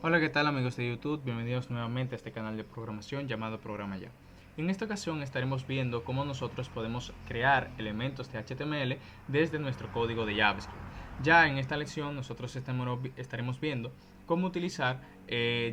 Hola, ¿qué tal amigos de YouTube? Bienvenidos nuevamente a este canal de programación llamado Programa Ya. En esta ocasión estaremos viendo cómo nosotros podemos crear elementos de HTML desde nuestro código de JavaScript. Ya en esta lección nosotros estaremos viendo cómo utilizar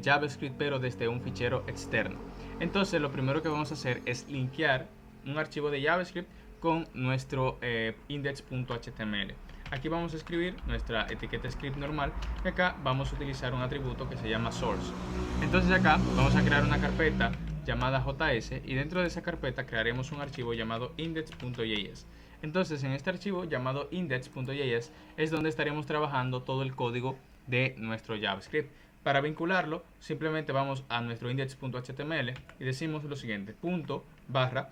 JavaScript pero desde un fichero externo. Entonces lo primero que vamos a hacer es linkear un archivo de JavaScript con nuestro index.html. Aquí vamos a escribir nuestra etiqueta script normal y acá vamos a utilizar un atributo que se llama source. Entonces acá vamos a crear una carpeta llamada JS y dentro de esa carpeta crearemos un archivo llamado index.js. Entonces en este archivo llamado index.js es donde estaremos trabajando todo el código de nuestro JavaScript. Para vincularlo simplemente vamos a nuestro index.html y decimos lo siguiente, punto barra,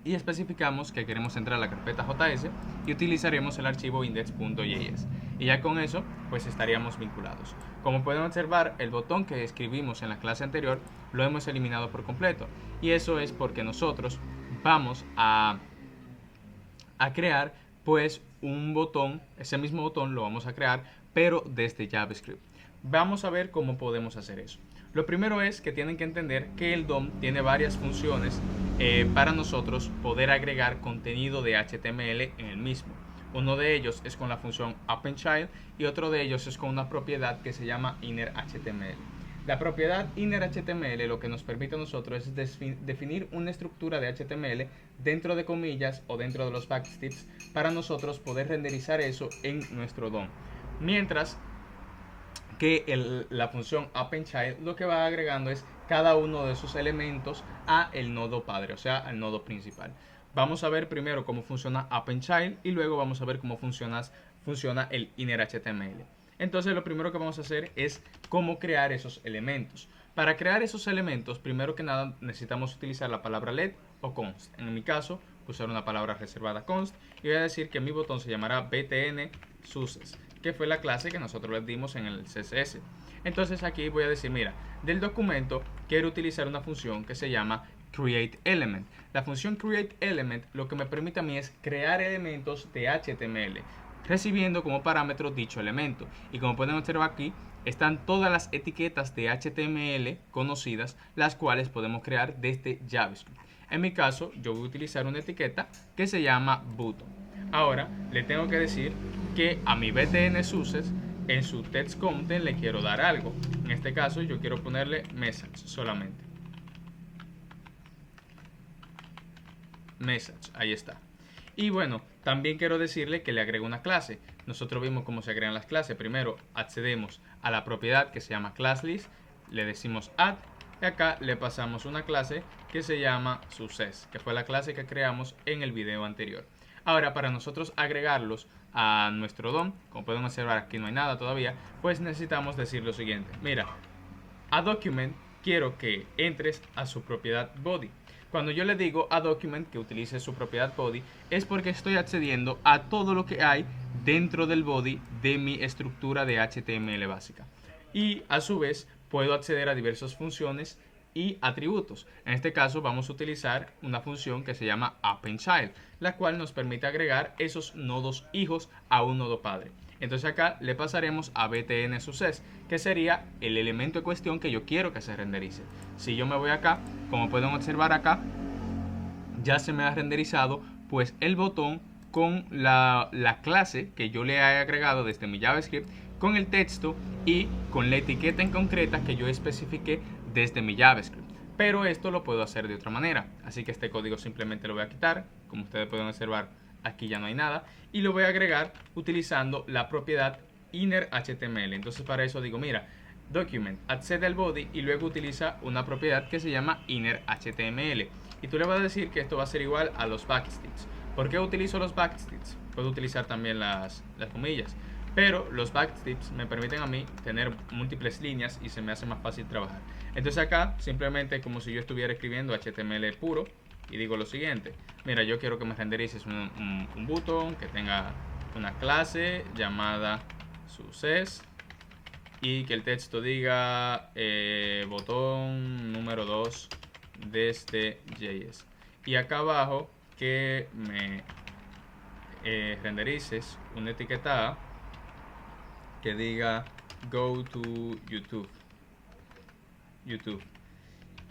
y especificamos que queremos entrar a la carpeta JS y utilizaremos el archivo index.js. Y ya con eso pues estaríamos vinculados. Como pueden observar, el botón que escribimos en la clase anterior lo hemos eliminado por completo, y eso es porque nosotros vamos a crear pues un botón, ese mismo botón lo vamos a crear pero desde JavaScript. Vamos a ver cómo podemos hacer eso. Lo primero es que tienen que entender que el DOM tiene varias funciones para nosotros poder agregar contenido de HTML en el mismo. Uno de ellos es con la función AppendChild y otro de ellos es con una propiedad que se llama InnerHTML. La propiedad InnerHTML lo que nos permite a nosotros es definir una estructura de HTML dentro de comillas o dentro de los backtips para nosotros poder renderizar eso en nuestro DOM. Mientras que la función AppendChild lo que va agregando es cada uno de esos elementos a el nodo padre, o sea, al nodo principal. Vamos a ver primero cómo funciona AppendChild y luego vamos a ver cómo funciona el InnerHTML. Entonces lo primero que vamos a hacer es cómo crear esos elementos. Para crear esos elementos, primero que nada necesitamos utilizar la palabra let o const. En mi caso, usar una palabra reservada const y voy a decir que mi botón se llamará btn success, que fue la clase que nosotros les dimos en el CSS. Entonces aquí voy a decir, mira, del documento quiero utilizar una función que se llama createElement. La función createElement lo que me permite a mí es crear elementos de HTML, recibiendo como parámetro dicho elemento. Y como pueden observar aquí, están todas las etiquetas de HTML conocidas, las cuales podemos crear desde JavaScript. En mi caso, yo voy a utilizar una etiqueta que se llama button. Ahora, le tengo que decir que a mi btn success en su text content le quiero dar algo. En este caso, yo quiero ponerle message solamente. Message, ahí está. Y bueno, también quiero decirle que le agrego una clase. Nosotros vimos cómo se agregan las clases. Primero accedemos a la propiedad que se llama ClassList, le decimos add y acá le pasamos una clase que se llama success, que fue la clase que creamos en el video anterior. Ahora, para nosotros agregarlos a nuestro DOM, como pueden observar aquí no hay nada todavía, pues necesitamos decir lo siguiente. Mira, a document quiero que entres a su propiedad body. Cuando yo le digo a document que utilice su propiedad body es porque estoy accediendo a todo lo que hay dentro del body de mi estructura de HTML básica. Y a su vez puedo acceder a diversas funciones y atributos. En este caso vamos a utilizar una función que se llama AppendChild, la cual nos permite agregar esos nodos hijos a un nodo padre. Entonces acá le pasaremos a btn success, que sería el elemento en cuestión que yo quiero que se renderice. Si yo me voy acá, como pueden observar acá, ya se me ha renderizado pues el botón con la clase que yo le he agregado desde mi JavaScript, con el texto y con la etiqueta en concreta que yo especifiqué desde mi JavaScript. Pero esto lo puedo hacer de otra manera, así que este código simplemente lo voy a quitar. Como ustedes pueden observar, aquí ya no hay nada, y lo voy a agregar utilizando la propiedad InnerHTML. Entonces para eso digo, mira, document, accede al body y luego utiliza una propiedad que se llama InnerHTML. Y tú le vas a decir que esto va a ser igual a los backstitches. ¿Por qué utilizo los backstitches? Puedo utilizar también las comillas, pero los backstitches me permiten a mí tener múltiples líneas y se me hace más fácil trabajar. Entonces acá simplemente como si yo estuviera escribiendo HTML puro y digo lo siguiente. Mira, yo quiero que me renderices un botón que tenga una clase llamada success y que el texto diga botón número 2 desde JS. Y acá abajo que me renderices una etiqueta que diga go to YouTube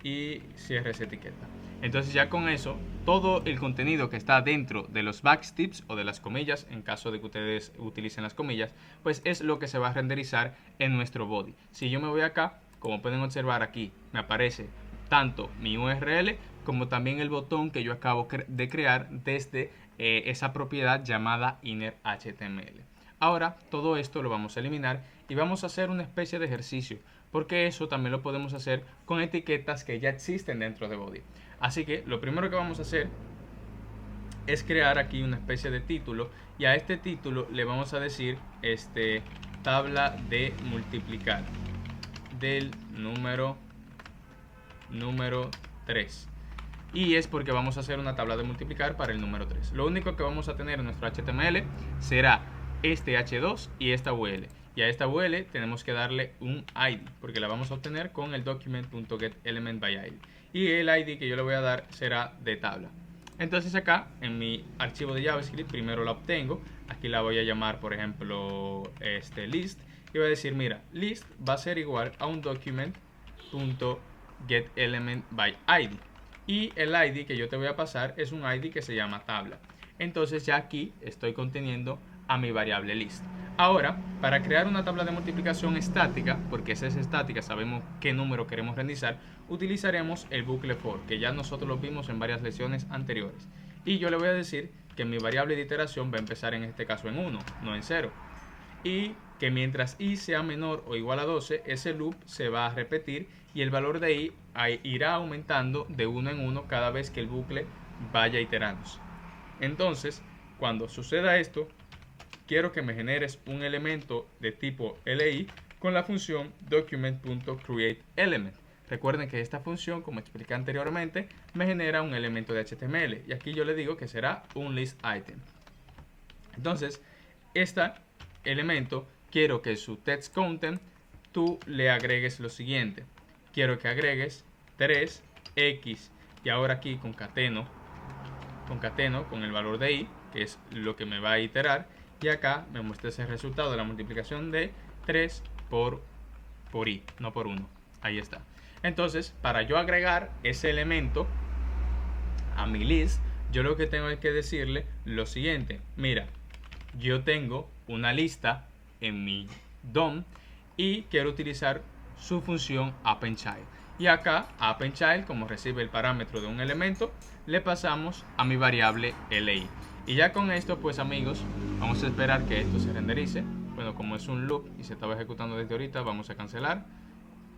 y cierre esa etiqueta. Entonces ya con eso, todo el contenido que está dentro de los backtips o de las comillas, en caso de que ustedes utilicen las comillas, pues es lo que se va a renderizar en nuestro body. Si yo me voy acá, como pueden observar aquí, me aparece tanto mi URL como también el botón que yo acabo de crear desde esa propiedad llamada innerHTML. Ahora todo esto lo vamos a eliminar y vamos a hacer una especie de ejercicio, porque eso también lo podemos hacer con etiquetas que ya existen dentro de body. Así que lo primero que vamos a hacer es crear aquí una especie de título, y a este título le vamos a decir tabla de multiplicar del número 3. Y es porque vamos a hacer una tabla de multiplicar para el número 3. Lo único que vamos a tener en nuestro HTML será este H2 y esta UL. Y a esta UL tenemos que darle un ID, porque la vamos a obtener con el document.getElementById. Y el ID que yo le voy a dar será de tabla. Entonces acá en mi archivo de JavaScript primero la obtengo. Aquí la voy a llamar, por ejemplo, list. Y voy a decir, mira, list va a ser igual a un document.getElementById. Y el ID que yo te voy a pasar es un ID que se llama tabla. Entonces ya aquí estoy conteniendo a mi variable list. Ahora, para crear una tabla de multiplicación estática, porque esa es estática, sabemos qué número queremos renderizar, utilizaremos el bucle for, que ya nosotros lo vimos en varias lecciones anteriores. Y yo le voy a decir que mi variable de iteración va a empezar en este caso en 1, no en 0. Y que mientras i sea menor o igual a 12, ese loop se va a repetir y el valor de i irá aumentando de 1 en 1 cada vez que el bucle vaya iterándose. Entonces, cuando suceda esto, quiero que me generes un elemento de tipo li con la función document.createElement. Recuerden que esta función, como expliqué anteriormente, me genera un elemento de HTML y aquí yo le digo que será un list item. Entonces, este elemento quiero que su text content tú le agregues lo siguiente. Quiero que agregues 3x y ahora aquí concateno con el valor de i, que es lo que me va a iterar, y acá me muestra ese resultado de la multiplicación de 3 por i, no por 1. Ahí está. Entonces, para yo agregar ese elemento a mi list, yo lo que tengo es que decirle lo siguiente. Mira, yo tengo una lista en mi DOM y quiero utilizar su función appendChild. Y acá appendChild, como recibe el parámetro de un elemento, le pasamos a mi variable li. Y ya con esto, pues amigos, vamos a esperar que esto se renderice. Bueno, como es un loop y se estaba ejecutando desde ahorita, vamos a cancelar,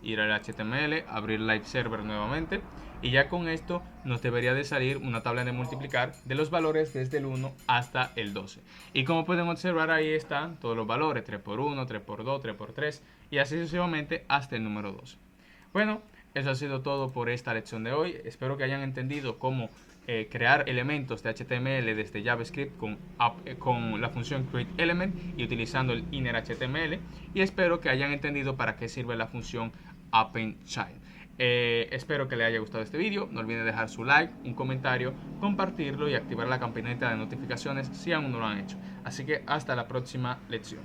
ir al HTML, abrir Live Server nuevamente, y ya con esto nos debería de salir una tabla de multiplicar de los valores desde el 1 hasta el 12. Y como pueden observar, ahí están todos los valores, 3x1, 3x2, 3x3 y así sucesivamente hasta el número 12. Bueno, eso ha sido todo por esta lección de hoy. Espero que hayan entendido cómo crear elementos de HTML desde JavaScript con la función createElement y utilizando el innerHTML, y espero que hayan entendido para qué sirve la función appendChild. Espero que les haya gustado este vídeo. No olviden dejar su like, un comentario, compartirlo y activar la campanita de notificaciones si aún no lo han hecho. Así que hasta la próxima lección.